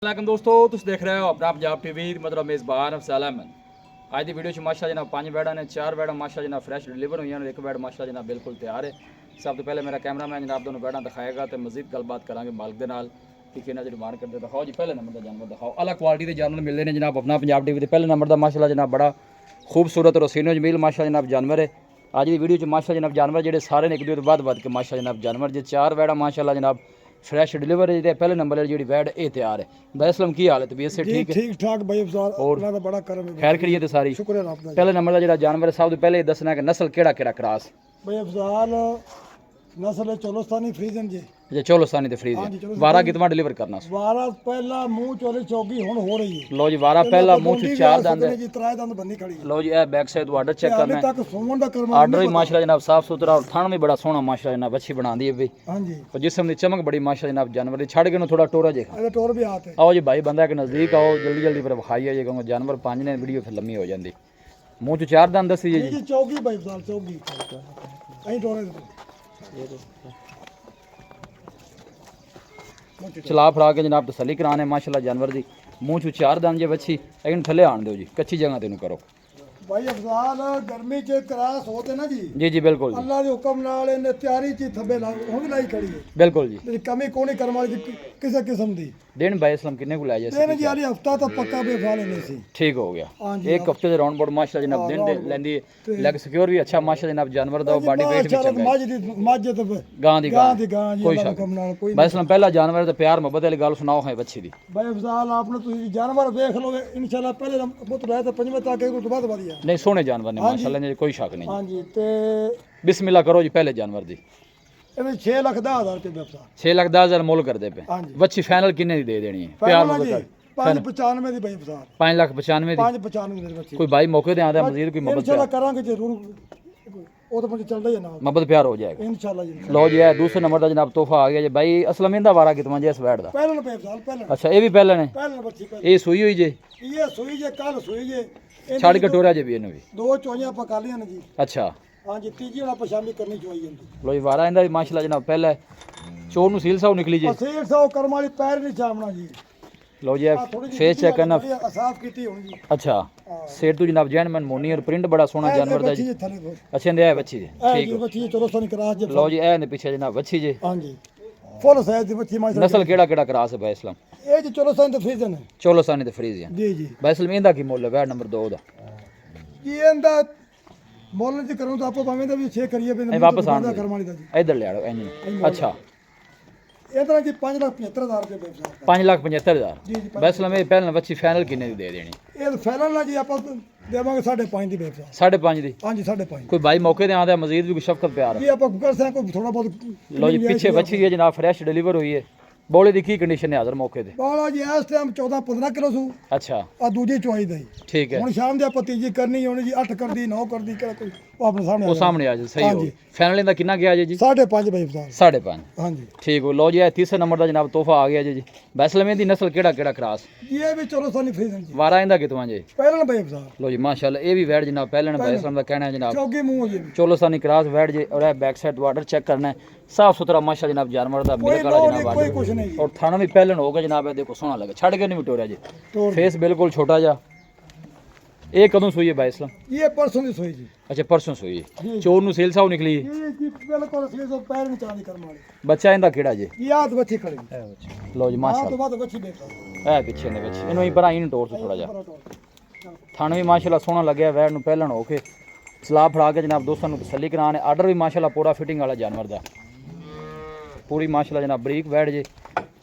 वालेकुम दोस्तों, तुम देख रहे हो अपना पंजाब टीवी मतलब मेज़बान अफज़ल अहमद। आज की वीडियो माशा जनाब 5 बैडा ने 4 बैडा माशा जनाब फ्रैश डिलीवर हुई हैं, एक बैड माशा जनाब बिल्कुल तैयार है। सब तो पहले मेरा कैमरा मैन जनाब दोनों बैडा दिखाएगा तो मजीद गलबात करांगे मालिक के नाल कि कितना जो डिमांड करते दिखाओ जी। पहले नंबर का जानवर दिखाओ, अलग क्वालिटी के जानवर मिलते हैं जनाब अपना पंजाब टीवी। पहले नंबर का माशाल्लाह जनाब बड़ा खूबसूरत और सीनो जमील माशा जनाब जानवर है। आज की वीडियो माशा जनाब जानवर जो सारे ने एक दूसरे बाद के माशा जनाब जानवर जो 4 बैडा माशाल्लाह जनाब फ्रैश डिलीवर है। पहले नंबर है जी वैड ये तैयार है। भाई असलम की हालत तबीयत से ठीक है? ठीक ठाक भाई अफज़ल, और अल्लाह दा बड़ा करम है, खैर करिए तो सारी शुक्र है आपका। पहले नंबर का जो जानवर है सब तो पहले दसना है कि नस्ल केड़ा केड़ा क्रॉस भाई अफज़ल नस्ल है चोलोस्तानी फ्रीजन जी। जे चोलोस्तानी ते फ्रीज हाँ है जी, चोलोस्तानी। 12 कितना डिलीवर करना सी? वारा पहला मुंह चोले चौकी हुन हो रही है। लो जी 12 पहला मुंह च 4 दंद है। जी त्राय दंद बन्नी खड़ी है। लो जी ए बैक साइड ऑर्डर चेक हाले करना है। तक सोमन दा करम ऑर्डर ही माशाल्लाह जनाब साफ सुथरा और थान भी बड़ा सोहना माशाल्लाह जनाब अच्छी बना दी है भाई। हां जी, और जिस्म की चमक बड़ी माशाल्लाह जनाब जानवर की छड़ के नु थोड़ा टोरा जे। अरे टोर भी आते आओ जी भाई बंदा के नजदीक आओ, जल्दी जल्दी पर विखाइए जे कहूंगा जानवर 5 ने वीडियो फिर लंबी हो जाती। मुंह च 4 दंद दसी जी। जी चौकी भाई अफज़ल चौकी अई टोरे चला फरा के जनाब तसली कराने माशाल्लाह जानवर दी। मुंह चू 4 दंद जे बच्ची लेकिन थले आन दो जी, कच्ची जगह तेन करो भाई अफज़ल गर्मी च क्रास होते ना जी। जी जी बिल्कुल जी अल्लाह दे हुक्म नाल इन्ने तैयारी च थब्बे ला हुन लाई खड़ी है। बिल्कुल जी। मेरी कमी कोनी करम वाली किसी किस्म दी। दिन भाई इस्लाम किन्ने को लै दिन जैसे जी यारी हफ्ता तो पक्का बेफाल नहीं सी। ठीक हो गया। हाँ जी, एक हफ्ते दे राउंड बोर्ड माशाल्लाह जनाब दिन दे लेंदी लेग सिक्योर भी अच्छा माशाल्लाह जनाब जानवर दा बॉडी वेट भी चंगा है। मज ते गां दी गां गां जी कोई अल्लाह शक हुक्म नाल कोई भाई इस्लाम पहला जानवर ते प्यार मोहब्बत वाली गल सुनाओ है बच्ची दी। भाई अफज़ल आपने तुसी जानवर देख लोगे इंशाल्लाह पहले पुत रहे तो पंजवे तक एक तो बाद वाली है। नहीं सोने जानवर ने माशाल्लाह ने कोई शक नहीं। हां जी ते बिस्मिल्लाह करो जी पहले जानवर दी। ਇਹ 6,10,000 रुपए व्यवसाय 6 लाख 10 हज़ार मोल कर दे पे। हाँ जी। बच्ची फाइनल किन्ने दी दे देनी है? प्यार मोहब्बत 595 ਦੀ ਭਾਈ ਅਫਜ਼ਾਲ 5 लाख 95 दी। 595 ਦੇ ਬੱਚੇ कोई भाई मौके ते आंदा मजीद कोई मोहब्बत इंशाल्लाह करांगे जरूर, ਉਹ ਤਾਂ मुझे ਚੱਲਦਾ ਹੀ ਹੈ ਨਾਲ मोहब्बत प्यार हो जाएगा। इंशाल्लाह जी। लो जी है दूसरे नंबर का जनाब तोहफा आ गया जी भाई असलम इंदा वारा कितना जी इस बैठ दा? ਪਹਿਲਾਂ ਰੁਪਏ ਅਫਜ਼ਾਲ ਪਹਿਲਾਂ अच्छा ये भी पहले ने ਬੱਚੀ ਪਹਿਲਾਂ ये सुई हुई जी ਇਹ ਸੂਈ ਜੇ ਕੱਲ ਸੂਈ ਜੇ छड़ के टोरा जी भी इन्हों भी। ਦੋ ਚੋਈਆਂ ਪਕਾ ਲੀਆਂ ਨੇ ਜੀ। अच्छा ਹਾਂ ਜੀ ਤੀਜੀ ਵਾਲਾ ਪਛਾਮੀ ਕਰਨੀ ਚੋਈ ਜਾਂਦੀ। लो जी वारा इंदा भी माशाल्लाह जनाब पहले चोर नु सील साउ निकली जी। ਅਸੇਰ ਸੌ ਕਰਮ ਵਾਲੀ ਪੈਰ ਨਹੀਂ ਜਾਮਣਾ ਜੀ। लो जी फेस चेक करना। ਸਾਫ ਕੀਤੀ ਹੁਣ ਜੀ। अच्छा सेठ तू जनाब जैनमन मोनी और प्रिंट बड़ा सोहना जानवर दा जी। ਬੱਚੀ ਥਲੇ ਦੋ अच्छे इंदे है बच्ची जी ਇਹ ठीक ਜੀ ਬੱਚੀ ਚਲੋ ਸੋਨੀ ਕਰਾਸ ਜੇ। लो जी ए ने पीछे जनाब बच्ची जी। ਹਾਂ ਜੀ ਫੁੱਲ ਸਾਈਜ਼ ਦੀ ਬੱਚੀ ਮਾਸ਼ਾਅੱਲਾ। नस्ल केड़ा केड़ा क्रास है भाई इस्लाम? ਇਹ ਜੀ ਚਲੋ ਸੋਨੀ ਤੇ ਫਰੀਜ਼ਨ ਹੈ। चोलोसानी ते फ्रीजियन ਜੀ ਜੀ भाई इस्लाम इंदा की मोल है बैठ नंबर 2 दा? ਕੀ ਇਹਦਾ ਮੁੱਲ ਜੀ ਕਰੂੰ ਤਾਂ ਆਪੋ ਭਾਵੇਂ ਦਾ ਵੀ 6 ਕਰੀਏ ਵੀ ए वापस आन ਕਰਮ ਵਾਲੀ ਦਾ ਜੀ। इधर ले आओ इंजन। अच्छा ਇਹ ਤਰ੍ਹਾਂ ਜੀ 5,75,000 ਰੁਪਏ ਬੇਚਦਾ। 5 लाख 75 हज़ार ਜੀ ਜੀ भाई इस्लाम ये पहले बच्ची फाइनल किन्ने दी दे देनी? ਇਹ ਫੈਲਣ ਨਾਲ ਜੀ ਆਪਾਂ ਦੇਵਾਂਗੇ 5.5 ਦੀ ਬੇਚਦਾ। 5.5 दी। ਹਾਂਜੀ 5.5 कोई भाई मौके ते आंदा मजीद भी कोई शफकत प्यार ਜੀ ਆਪਾਂ ਕਰ ਸਕਦੇ ਕੋਈ थोड़ा बहुत। लो जी पीछे बच्ची है जनाब फ्रेश डिलीवर हुई है। बोले दी की कंडीशन है हाजिर मौके ते? ਬਾਲਾ ਜੀ ਇਸ ਟਾਈਮ 14-15 ਕਿਲੋ ਸੂ अच्छा ਆ ਦੂਜੀ ਚੁਆਈ ਦਾ ਜੀ। ठीक है ਹੁਣ ਸ਼ਾਮ ਦੇ ਆਪਾਂ ਤੀਜੀ ਕਰਨੀ ਹੋਣੀ ਜੀ 8 ਕਰਦੀ 9 ਕਰਦੀ ਕਿਹੜਾ ਕੋਈ ਉਹ ਆਪਣੇ ਸਾਹਮਣੇ वो सामने आ जाए सही हो फाइनल इंदा कितना गया जी? 5.5 ਬਈ ਅਫਜ਼ਾਲ। 5.5 ਹਾਂਜੀ ठीक हो। लो जी तीसरे नंबर का जनाब तोहफा आ गया जी। बैसलम दी नस्ल केड़ा केड़ा क्रास ਜੀ ਇਹ ਵੀ ਚਲੋ ਸੋਨੀ ਫਰੀਜ਼ਨ ਜੀ। वारा इंदा कितना जी? ਪਹਿਲਾਂ ਬਈ ਅਫਜ਼ਾਲ लो जी माशाल्लाह ये भी वैट जनाब पहले बैसलम का कहना है जनाब ਚੌਗੀ ਮੂੰਹ ਜੀ। चोलोसानी क्रास वैट जी और बैक साइड वाटर चेक करना है साफ सुथरा माशा जनाब जानवर दा ਕੋਈ मिलक वाला ਲੋ जनाब ਨਹੀਂ ਕੋਈ ਕੁਛ नहीं जी। और थाना भी पहले होगा जनाब है देखो सोना लगे छड़ के नहीं मिटोरिया जी। ਤੋੜ फेस बिल्कुल छोटा जा। ये कदों सोई है भाई इस्लाम? ਇਹ ਪਰਸੋਂ ਦੀ ਸੋਈ ਜੀ। अच्छा परसों सोई है। जी। चोर नु सेल साउ निकली है। ਇਹ ਜੀ ਬਿਲਕੁਲ ਸੀ ਜੋ ਪੈਰ ਵਿੱਚ ਆਦੀ ਕਰਮ ਵਾਲੀ। बच्चा इंदा केड़ा जी? ਇਹ ਆਦ ਬੱਚੀ ਖੜੀ। लो जी ਆਹ ਤੋਂ माशाल्लाह ਬਾਅਦ ਬੱਚੀ ਬੇਟਾ। है पीछे ने बच्चे इनो ही पर इन टोर से थोड़ा जा थाना भी माशाल्लाह सोना लगे वैट नु पहलन हो के सलाह फड़ा के जनाब दोस्तों नु तसल्ली कराने आर्डर भी माशाल्लाह पूरा फिटिंग वाला जानवर दा पूरी माशाल्लाह जनाब बरीक वैट जी।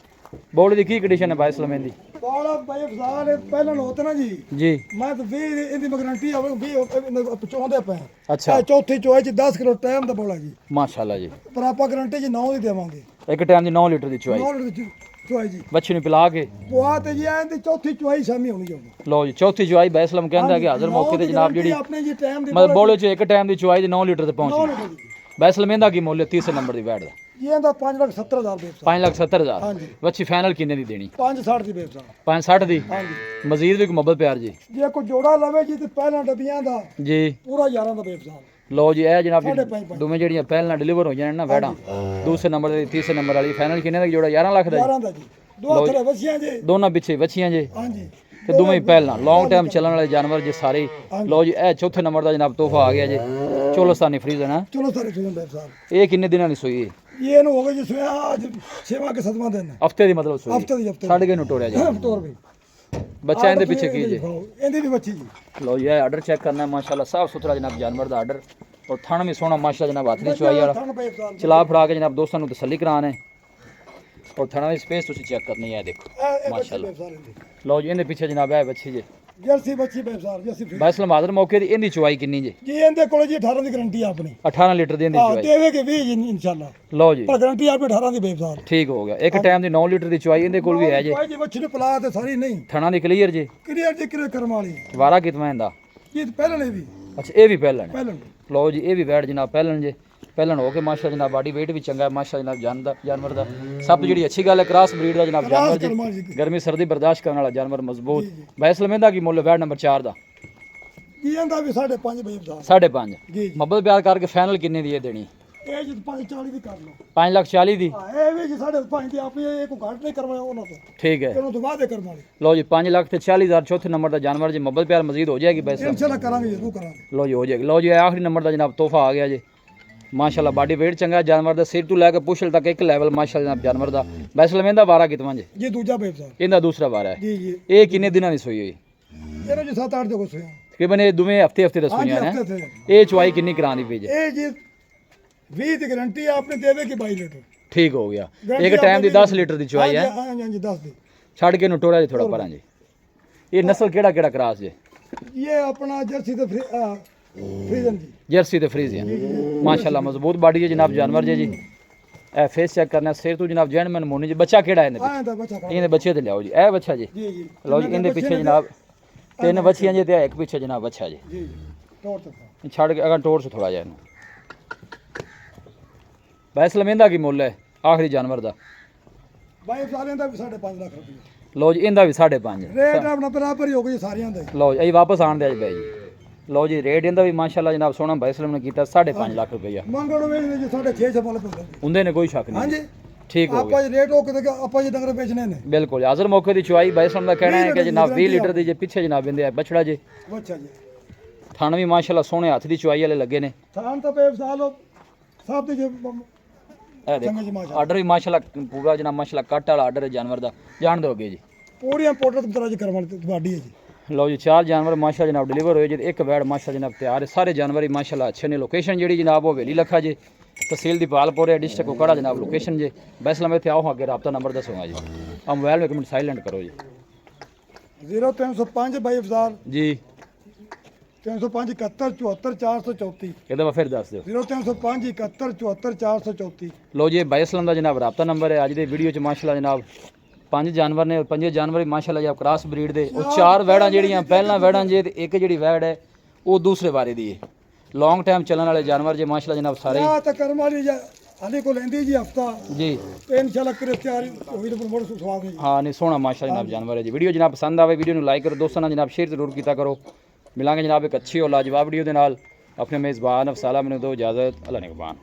बॉडी दी की कंडीशन है भाई इस्लाम दी? ਬਾਲਾ ਬਈ ਅਫਜ਼ਾਲ ਪਹਿਲਾਂ ਹੋਤੇ ਨਾ ਜੀ। जी ਮੈਂ ਤਾਂ ਵੀ ਇਹਦੀ ਗਾਰੰਟੀ ਆਵੇ ਵੀ ਪਹੁੰਚਾਉਂਦੇ ਪਏ। अच्छा ਚੌਥੀ ਚੋਏ ਚ 10 ਕਿਲੋ ਟਾਈਮ ਦਾ ਬੋਲਾ ਜੀ। माशाल्लाह जी ਪਰ ਆਪਾਂ ਗਾਰੰਟੀ ਜੀ 9 ਦੀ ਦੇਵਾਂਗੇ। एक टाइम दी 9 लीटर दी चुआई 9 ਦੀ ਚੋਏ ਜੀ। बच्चे नु पिला के ਪੁਆ ਤੇ ਜੀ ਇਹਦੀ ਚੌਥੀ ਚੋਈ ਸ਼ਾਮੀ ਹੋਣੀ ਚਾਹੀਦੀ। लो जी चौथी चुआई भाई इस्लाम कहंदा कि हाजिर मौके ते जनाब जेडी ਆਪਣੇ ਜੀ ਟਾਈਮ ਦੀ मतलब बोले च एक टाइम दी चुआई दी 9 लीटर ते 9 पहुंची ਲੀਟਰ ਦੀ। भाई इस्लाम इंदा की मूल्य 30 नंबर दी वैट दा? ਜੀ ਇਹਦਾ 5,70,000 ਬੇਚਦਾ। 5,70,000 ਹਾਂਜੀ। बच्ची फाइनल किन्ने दी देनी? 5,60 ਦੀ ਬੇਚਦਾ। 560 दी ਹਾਂਜੀ मजीद भी कोई मोहब्बत प्यार जी। ਜੇ ਕੋਈ ਜੋੜਾ ਲਵੇ ਜੀ ਤੇ ਪਹਿਲਾਂ ਡੱਬੀਆਂ ਦਾ जी ਪੂਰਾ 11 ਦਾ ਬੇਚਦਾ। लो जी ए जनाब साढ़े पाँच पाँच। दोवें जड़ियां पहले डिलीवर हो जाने ना वैड़ा दूसरे नंबर दी तीसरे नंबर वाली फाइनल किन्ने दा जोड़ा 11 लाख दा 11 ਦਾ जी। ਦੋ ਥਰੇ ਵਸੀਆਂ ਜੇ ਦੋਨਾਂ ਪਿੱਛੇ ਵੱਛੀਆਂ ਜੇ ਹਾਂਜੀ ਤੇ ਦੋਵੇਂ ਹੀ ਪਹਿਲਾਂ ਲੌਂਗ ਟਾਈਮ ਚੱਲਣ ਵਾਲੇ ਜਾਨਵਰ ਜੇ ਸਾਰੇ ਹੀ। ਲਓ ਜੀ ਇਹ ਚੌਥੇ ਨੰਬਰ ਦਾ ਜਨਾਬ ਤੋਹਫਾ ਆ ਗਿਆ ਜੀ ਚੋਲਸਤਾਨੀ ਫਰੀਜ਼ ਹੈ ਨਾ। ਚਲੋ ਸਾਰੇ ਸੁਣ ਬੈਠ ਸਾਹਿਬ ਇਹ ਕਿੰਨੇ ਦਿਨਾਂ ਦੀ ਸੂਈ ਹੈ? ਇਹ ਇਹਨੂੰ ਹੋ ਗਏ ਜੀ ਸੋਇਆ ਅੱਜ 6ਵਾਂ ਕੇ 7ਵਾਂ ਦਿਨ ਹਫਤੇ ਦੀ ਮਤਲਬ ਸੂਈ ਹਫਤੇ ਦੀ ਹਫਤੇ ਛੱਡ ਕੇ ਨੂੰ ਟੋੜਿਆ ਜੀ ਤੋਰ ਵੀ ਬੱਚਾ ਇਹਦੇ ਪਿੱਛੇ ਕੀ ਜੀ? ਇਹਦੀ ਵੀ ਬੱਚੀ ਜੀ ਲਓ ਜੀ ਇਹ ਆਰਡਰ ਚੈੱਕ ਕਰਨਾ ਮਾਸ਼ਾਅੱਲਾ ਸਾਫ ਸੁਥਰਾ ਜਨਾਬ ਜਾਨਵਰ ਦਾ ਆਰਡਰ ਔਰ ਥਣ ਵੀ ਸੋਹਣਾ ਮਾਸ਼ਾਅੱਲਾ ਜਨਾਬ ਹੱਥ ਦੀ ਚੁਆਈ ਵਾਲਾ ਥਣ ਬੈਠ ਸਾਹਿਬ ਚਲਾ ਫੜਾ ਕੇ ਜਨਾਬ ਦੋਸਤਾਂ ਨੂੰ ਤਸੱਲੀ ਕਰਾਉਣਾ ਹੈ ਔਰ ਥਣਾ ਦੀ ਸਪੇਸ ਤੁਸੀਂ ਚੈੱਕ ਕਰਨੀ ਹੈ ਦੇਖੋ ਮਾਸ਼ਾਅੱਲਾ। ਲਓ ਜੀ ਇਹਦੇ ਪਿੱਛੇ ਜਨਾਬ ਇਹ ਬੱਚੀ ਜੀ ਜਰਸੀ ਬੱਚੀ ਬੈਠ ਸਾਹਿਬ ਜਰਸੀ ਬੈਸਲ ਮਾਦਰ ਮੌਕੇ ਦੀ ਇਹਦੀ ਚੁਆਈ ਕਿੰਨੀ ਜੀ? ਜੀ ਇਹਦੇ ਕੋਲ ਜੀ 18 ਦੀ ਗਾਰੰਟੀ ਆ ਆਪਣੀ 18 ਲੀਟਰ ਦੀ ਇਹਦੀ ਹਾਂ ਚੁਆਈ। ਦੇਵੇਗੇ 20 ਜੀ ਇਨਸ਼ਾਅੱਲਾ ਲਓ ਜੀ ਪਰ ਗਾਰੰਟੀ ਆਪਣੀ 18 ਦੀ ਬੈਠ ਸਾਹਿਬ ਠੀਕ ਹੋ ਗਿਆ। ਇੱਕ ਟਾਈਮ ਦੀ 9 ਲੀਟਰ ਦੀ ਚੁਆਈ ਇਹਦੇ ਕੋਲ ਵੀ ਹੈ ਜੀ। ਕੋਈ ਜੀ ਬੱਚੀ ਨੂੰ ਪਲਾ ਤੇ ਸਾਰੀ ਨਹੀਂ ਥਣਾ ਦੀ ਕਲੀਅਰ ਜੀ ਕਲੀਅਰ ਜੀ ਕਿਰੇ ਕਰਮ ਵਾਲੀ ਵਾਰਾ ਕਿਤਨਾ ਇਹਦਾ? ਇਹ ਪਹਿਲਾਂ ਵੀ ਅੱਛਾ ਇਹ ਵੀ ਪਹਿਲਣ ਹੈ। ਪਹਿਲਾਂ ਲਓ ਜੀ ਇਹ ਵੀ ਵੈੜ ਜਨਾਬ ਪਹਿਲਣ ਜੇ ਪਹਿਲਣ ਹੋ ਕੇ ਮਾਸ਼ਾਅੱਲਾ ਜਨਾਬ ਬਾਡੀ weight ਵੀ ਚੰਗਾ ਹੈ ਮਾਸ਼ਾਅੱਲਾ ਜਨਾਬ ਜਾਨਵਰ ਦਾ ਸਭ ਤੋਂ ਜਿਹੜੀ ਅੱਛੀ ਗੱਲ ਹੈ ਕ੍ਰਾਸ ਬਰੀਡ ਦਾ ਜਨਾਬ ਜਾਨਵਰ ਜੀ ਕਰਮ ਵਾਲੀ ਜੀ ਗਰਮੀ ਸਰਦੀ ਬਰਦਾਸ਼ਤ ਕਰਨ ਵਾਲਾ ਜਾਨਵਰ ਮਜ਼ਬੂਤ। ਬੈਸਲ ਮਹਿੰਦਾ ਕੀ ਮੁੱਲ ਵੈੜ ਨੰਬਰ 4 ਦਾ? ਕੀ ਇਹਦਾ ਵੀ 5.5 ਬੈਠ ਸਾਹਿਬ 5.5 ਜੀ ਮੁਹੱਬਤ ਪਿਆਰ ਕਰਕੇ ਫਾਈਨਲ ਕਿੰਨੇ ਦੀ ਇਹ ਦੇਣੀ? ਇਹ ਜੀ 540 ਦੀ ਕਰ ਲਓ 5,40,000 ਦੀ ਹਾਂ ਇਹ ਵੀ ਜੀ 5.5 ਦੀ ਆਪੇ ਇਹ ਕੋਈ ਘਾਟ ਨਹੀਂ ਕਰਵਾਇਆ ਉਹਨਾਂ ਤੋਂ ਠੀਕ ਹੈ। ਇਹਨੂੰ ਦੁਬਾਰਾ ਦੇ ਕਰਮ ਵਾਲੀ ਲਓ ਜੀ 5,40,000 ਚੌਥੇ ਨੰਬਰ ਦਾ ਜਾਨਵਰ ਜੀ ਮੁਹੱਬਤ ਪਿਆਰ ਮਜ਼ੀਦ ਹੋ ਜਾਏਗੀ ਬੈਸਲ। ਇਨਸ਼ਾਅੱਲਾ ਕਰਾਂਗੇ ਜ਼ਰੂਰ ਕਰਾਂਗੇ ਲਓ ਜੀ ਹੋ ਜਾਏਗੀ। ਲਓ ਜੀ ਇਹ ਆਖਰੀ ਨੰਬਰ ਦਾ ਜਨਾਬ ਤੋਹਫਾ ਆ ਗਿਆ ਜੀ ਮਾਸ਼ਾਅੱਲਾ ਬਾਡੀ weight ਚੰਗਾ ਹੈ ਜਾਨਵਰ ਦਾ ਸਿਰ ਤੋਂ ਲੈ ਕੇ ਪੁੱਛਲ ਤੱਕ ਇੱਕ ਲੈਵਲ ਮਾਸ਼ਾਅੱਲਾ ਜਨਾਬ ਜਾਨਵਰ ਦਾ। ਬੈਸਲ ਮਹਿੰਦਾ ਵਾਰਾ ਕਿਤਨਾ ਜੀ? ਜੀ ਦੂਜਾ ਬੈਠ ਸਾਹਿਬ ਇਹਦਾ ਦੂਸਰਾ ਵਾਰਾ ਹੈ। ਜੀ ਜੀ ਇਹ ਕਿੰਨੇ ਦਿਨਾਂ ਦੀ ਸੂਈ ਹੋਈ? ਇਹਨੂੰ ਜੀ 7-8 ਦੇ ਕੋ ਸੋਇਆ ਤਕਰੀਬਨ ਇਹ ਦੋਵੇਂ ਹਫਤੇ ਦਾ ਸੂਈਆਂ ਨੇ। ਹਫ਼ਤੇ ਤੇ ਇਹ ਚੁਆਈ ਕਿੰਨੀ ਕਰਾਉਣੀ ਪਈ ਜੀ? ਇਹ ਜੀ 20 ਦੀ ਗਾਰੰਟੀ ਆਪਨੇ ਦੇਵੇਗੀ 22 ਲੀਟਰ ਠੀਕ ਹੋ ਗਿਆ। ਇੱਕ ਟਾਈਮ ਦੀ 10 ਲੀਟਰ ਦੀ ਚੁਆਈ ਹੈ। ਹਾਂ ਜੀ 10 ਦੀ ਛੱਡ ਕੇ ਨੂੰ ਟੋੜਾ ਜੀ ਥੋੜਾ ਪਰਾਂ ਜੀ। ਇਹ ਨਸਲ ਕਿਹੜਾ ਕਿਹੜਾ ਕਰਾਸ ਜੀ? ਇਹ ਆਪਣਾ ਜਰਸੀ ਤੇ ਫਰੀਜ਼ਨ ਜੀ ਜਰਸੀ ਤੇ ਫਰੀਜ਼ੀਅਨ ਮਾਸ਼ਾਅੱਲਾ ਮਜ਼ਬੂਤ ਬਾਡੀ ਹੈ ਜਨਾਬ ਜਾਨਵਰ ਜੀ। ਇਹ ਫੇਸ ਚੈੱਕ ਕਰਨਾ ਸਿਰ ਤੋਂ ਜਨਾਬ ਜੈਨਮਨ ਮੋਨੀ ਜੀ। ਬੱਚਾ ਕਿਹੜਾ ਇਹਦੇ ਆਹ ਦਾ ਬੱਚਾ ਇਹਦੇ ਬੱਚੇ ਤੇ ਲਿਆਓ ਜੀ। ਇਹ ਬੱਚਾ ਜੀ ਜੀ ਜੀ ਲਓ ਜੀ ਇਹਦੇ ਪਿੱਛੇ ਜਨਾਬ 3 ਬੱਚੀਆਂ ਜੀ ਤੇ ਇੱਕ ਪਿੱਛੇ ਜਨਾਬ ਬੱਚਾ ਜੀ। ਜੀ ਤੋੜ ਤਾ ਛੱਡ ਕੇ ਅਗਰ ਟੋੜ ਸੇ ਥੋੜਾ ਜਿਹਾ ਇਹਨੂੰ। ਬੈਸਲ ਮਹਿੰਦਾ ਕੀ ਮੁੱਲ ਹੈ ਆਖਰੀ ਜਾਨਵਰ ਦਾ? 22 ਸਾਲਾਂ ਦਾ ਵੀ 5.5 ਲੱਖ ਰੁਪਏ ਲਓ ਜੀ ਇਹਦਾ ਵੀ 5.5 ਰੇਟ ਆਪਣਾ ਬਰਾਬਰ ਹੀ ਹੋ ਗਈ ਸਾਰਿਆਂ ਦਾ ਲਓ ਜੀ ਅਸੀਂ ਵਾਪਸ ਆਣ ਦਿਆ ਜੀ ਬਾਈ ਜੀ। ਲਓ ਜੀ ਰੇਟ ਇਹਦਾ ਵੀ ਮਾਸ਼ਾਅੱਲਾ ਜਨਾਬ ਸੋਹਣਾ ਬੈਸਲਮ ਨੇ ਕੀਤਾ 5.5 ਲੱਖ ਰੁਪਈਆ। ਮੰਗਣੋਂ ਵੇਚਦੇ ਜੀ 6.5 ਛਪਲ ਪੈਂਦੇ ਹੁੰਦੇ ਨੇ ਕੋਈ ਸ਼ੱਕ ਨਹੀਂ। ਹਾਂਜੀ ਠੀਕ ਹੋ ਗਿਆ ਆਪਾਂ ਜੀ ਰੇਟ ਉਹ ਕਿਤੇ ਆਪਾਂ ਜੀ ਡੰਗਰ ਵੇਚਣੇ ਨੇ ਬਿਲਕੁਲ। ਹਾਜ਼ਰ ਮੌਕੇ ਦੀ ਚੁਆਈ ਬੈਸਲਮ ਦਾ ਕਹਿਣਾ ਹੈ ਕਿ ਜਨਾਬ 20 ਲੀਟਰ ਦੀ ਜੇ ਪਿੱਛੇ ਜਨਾਬ ਬਿੰਦੇ ਆ ਬਛੜਾ ਜੀ। ਬੱਚਾ ਜੀ ਥਣ ਵੀ ਮਾਸ਼ਾਅੱਲਾ ਸੋਹਣੇ ਹੱਥ ਦੀ ਚੁਆਈ ਵਾਲੇ ਲੱਗੇ ਨੇ। ਥਾਨ ਤਾਂ ਪੇ ਸਾਲ ਸਭ ਤੇ ਜੀ ਇਹ ਚੰਗਾ ਜੀ ਦੇਖੋ ਮਾਸ਼ਾਅੱਲਾ ਆਰਡਰ ਵੀ ਮਾਸ਼ਾਅੱਲਾ ਪੂਰਾ ਜਨਾਬ ਮਾਸ਼ਾਅੱਲਾ ਕੱਟ ਵਾਲਾ ਆਰਡਰ ਹੈ ਜਾਨਵਰ ਦਾ ਜਾਣ ਦੋਗੇ ਜੀ। ਪੂਰੀਆਂ ਪੋਟਰ ਤਰ੍ਹਾਂ ਜੀ ਕਰਵਾਉਣ ਤੇ ਤੁਹਾਡੀ ਹੈ ਜੀ। ਲਓ ਜੀ 4 ਜਾਨਵਰ ਮਾਸ਼ਾਅੱਲਾ ਜਨਾਬ ਡਿਲੀਵਰ ਹੋਏ ਜੀ ਤੇ ਇੱਕ ਵੈੜ ਮਾਸ਼ਾਅੱਲਾ ਜਨਾਬ ਤਿਆਰ ਹੈ। ਸਾਰੇ ਜਾਨਵਰ ਹੀ ਮਾਸ਼ਾਅੱਲਾ ਅੱਛੇ ਨੇ। ਲੋਕੇਸ਼ਨ ਜਿਹੜੀ ਜਨਾਬ ਉਹ ਵੇਲੀ ਲੱਖਾ ਜੀ ਤਹਿਸੀਲ ਦੀ ਪਾਲਪੁਰ ਡਿਸਟ੍ਰਿਕਟ ਕੋਕੜਾ ਜਨਾਬ ਲੋਕੇਸ਼ਨ ਜੀ। ਬੈਸਲਮ ਇੱਥੇ ਆਓ ਅੱਗੇ ਰਾਬਤਾ ਨੰਬਰ ਦੱਸੂਗਾ ਜੀ। ਆ ਮੋਬਾਈਲ ਨੂੰ ਇੱਕ ਮਿੰਟ ਸਾਇਲੈਂਟ ਕਰੋ ਜੀ। 0305 22 ਜੀ 305 71 74 434 ਇਹਦਾ ਮੈਂ ਫਿਰ ਦੱਸ ਦਿਓ। 0305 71 74 434 ਲਓ ਜੀ ਬੈਸਲਮ ਦਾ ਜਨਾਬ ਰਾਬਤਾ ਨੰਬਰ ਹੈ। ਅੱਜ ਦੇ ਵੀਡੀਓ ਚ ਮਾਸ਼ਾਅੱਲਾ ਜਨਾਬ 5 ਜਾਨਵਰ ਨੇ। 5 ਜਾਨਵਰ ਹੀ ਮਾਸ਼ਾਅੱਲਾ ਜੀ ਕ੍ਰਾਸ ਬਰੀਡ ਦੇ। ਉਹ 4 ਵੈੜਾਂ ਜਿਹੜੀਆਂ ਪਹਿਲਾਂ ਵੈੜਾਂ ਜੇ ਤੇ ਇੱਕ ਜਿਹੜੀ ਵੈੜ ਹੈ ਉਹ ਦੂਸਰੇ ਬਾਰੇ ਦੀ ਹੈ। ਲੌਂਗ ਟਾਈਮ ਚੱਲਣ ਵਾਲੇ ਜਾਨਵਰ ਜੇ ਮਾਸ਼ਾਅੱਲਾ ਜਨਾਬ ਸਾਰੇ ਹੀ। ਆ ਤਾਂ ਕਰਮ ਵਾਲੀ ਜੀ ਹਾਲੇ ਕੋ ਲੈਂਦੀ ਜੀ ਹਫਤਾ ਜੀ ਤੇ ਇਨਸ਼ਾਅੱਲਾ ਕਰੇ ਤਿਆਰੀ ਹੋਈ ਤਾਂ ਮੋੜ ਸਵਾਦ ਜੀ। ਹਾਂ ਨਹੀਂ ਸੋਹਣਾ ਮਾਸ਼ਾਅੱਲਾ ਜਨਾਬ ਜਾਨਵਰ ਹੈ ਜੀ। ਵੀਡੀਓ ਜਨਾਬ ਪਸੰਦ ਆਵੇ ਵੀਡੀਓ ਨੂੰ ਲਾਈਕ ਕਰੋ ਦੋਸਤਾਂ ਨਾਲ ਜਨਾਬ ਸ਼ੇਅਰ ਜ਼ਰੂਰ ਕੀਤਾ ਕਰੋ। ਮਿਲਾਂਗੇ ਜਨਾਬ ਇੱਕ ਅੱਛੀ ਔਰ ਲਾਜਵਾਬ ਵੀਡੀਓ ਦੇ ਨਾਲ। ਆਪਣੇ ਮੇਜ਼ਬਾਨ ਅਫਸਾਲਾ ਮੈਨੂੰ ਦਿਓ ਇਜਾਜ਼ਤ। ਅੱਲਾ ਨਿਗਹਬਾਨ।